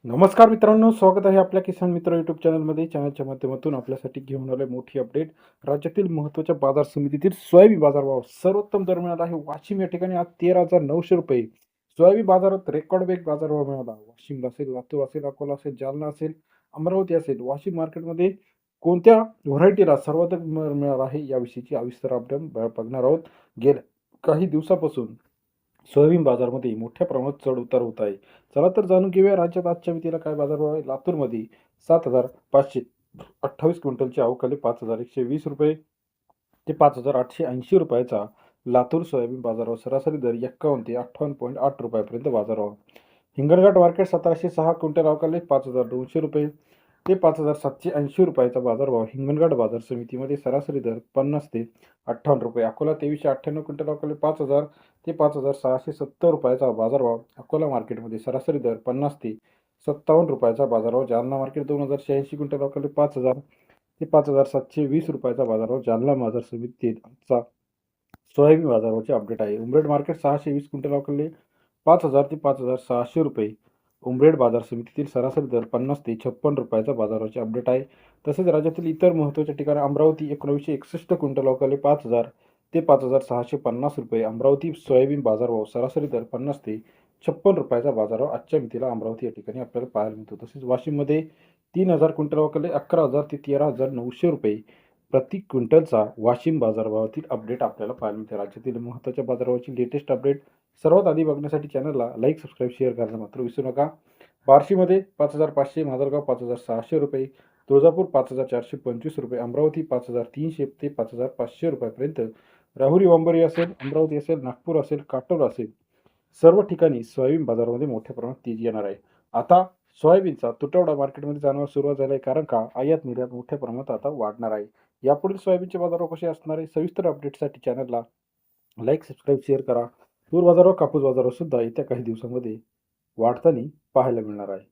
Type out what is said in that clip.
नमस्कार मित्रांनो, स्वागत आहे आपल्या किसान मित्र यूट्यूब चॅनलमध्ये. चॅनलच्या माध्यमातून आपल्यासाठी घेऊन आलोय मोठी अपडेट. राज्यातील महत्त्वाच्या बाजार समितीतील सोयाबीन बाजारभाव सर्वोत्तम दर मिळाला आहे. वाशिम या ठिकाणी आज 13,900 रुपये सोयाबीन बाजारात रेकॉर्ड ब्रेक बाजारभाव मिळाला. वाशिम असेल, लातूर असेल, अकोला असेल, जालना असेल, अमरावती असेल, वाशिम मार्केटमध्ये कोणत्या व्हरायटीला सर्वाधिक मिळाला आहे याविषयीची सविस्तर अपडेट बघणार आहोत. गेल्या काही दिवसापासून सोयाबीन बाजारमध्ये मोठ्या प्रमाणात चढ उतार होत आहे. चला तर जाणून घेऊया राज्यात आजच्या मितीला काय बाजारभाव आहे. लातूरमध्ये 7,528 क्विंटलची आवक आली. 5,120 रुपये ते 5,880 रुपयाचा लातूर सोयाबीन बाजारभाव. सरासरी दर 51 ते 58.8 रुपयापर्यंत बाजारभाव. हिंगणघाट मार्केट 1706 क्विंटल आवक आली. 5,200 रुपये ते 5,780 रुपयाचा बाजारभाव. हिंगणघाट बाजार समितीमध्ये सरासरी दर 50 ते 58 रुपये. अकोला 2398 क्विंटल आवक आली. 5,000 ते 5,670 रुपयाचा बाजारभाव. अकोला मार्केटमध्ये सरासरी दर 50 ते 57 रुपयाचा बाजारभाव. जालना मार्केट 2,086 क्विंटल आवक आली. 5,000 ते 5,720 रुपयाचा बाजारभाव. जालना बाजार समितीत आजचा सोयाबीन बाजारभावाचे अपडेट आहे. उमरेड मार्केट 620 क्विंटल आवक आली. 5,000 ते 5,600 रुपये. उमरेड बाजार समितीतील सरासरी दर 50 ते 56 रुपयाचा बाजाराचे अपडेट आहे. तसेच राज्यातील इतर महत्त्वाच्या ठिकाणी अमरावती 1961 क्विंटल आवक आली. 5,000 ते 5,650 रुपये. अमरावती सोयाबीन बाजारभाव. सरासरी दर 50 ते 56 रुपयाचा बाजारभाव आजच्या मितीला अमरावती या ठिकाणी आपल्याला पाहायला मिळतो. तसेच वाशिममध्ये 3,000 क्विंटल आवक आली. 11,000 ते 13,900 रुपये प्रति क्विंटलचा वाशिम बाजारभावातील अपडेट आपल्याला पाहायला मिळते. राज्यातील महत्त्वाच्या बाजारभावाची लेटेस्ट अपडेट सर्वात आधी बघण्यासाठी चॅनलला लाईक, सबस्क्राईब, शेअर करायला मात्र विसरू नका. बार्शीमध्ये 5,500, माजलगाव 5,600 रुपये, तुळजापूर 5,425 रुपये, अमरावती 5,300 ते 5,500 रुपयापर्यंत, राहुरी वांबरी असेल, अमरावती असेल, नागपूर असेल, काटोल असेल, सर्व ठिकाणी सोयाबीन बाजारामध्ये मोठ्या प्रमाणात तेजी येणार आहे. आता सोयाबीनचा तुटवडा मार्केटमध्ये जाणवायला सुरुवात झाली आहे, कारण का आयात निर्यात मोठ्या प्रमाणात आता वाढणार आहे. यापुढील सोयाबीनचे बाजारभाव कसे असणार आहे, सविस्तर अपडेटसाठी चॅनलला लाईक, सबस्क्राईब, शेअर करा. तूर बाजारभाव, कापूस बाजारभाव सुद्धा येत्या काही दिवसांमध्ये वाढताना पाहायला मिळणार आहे.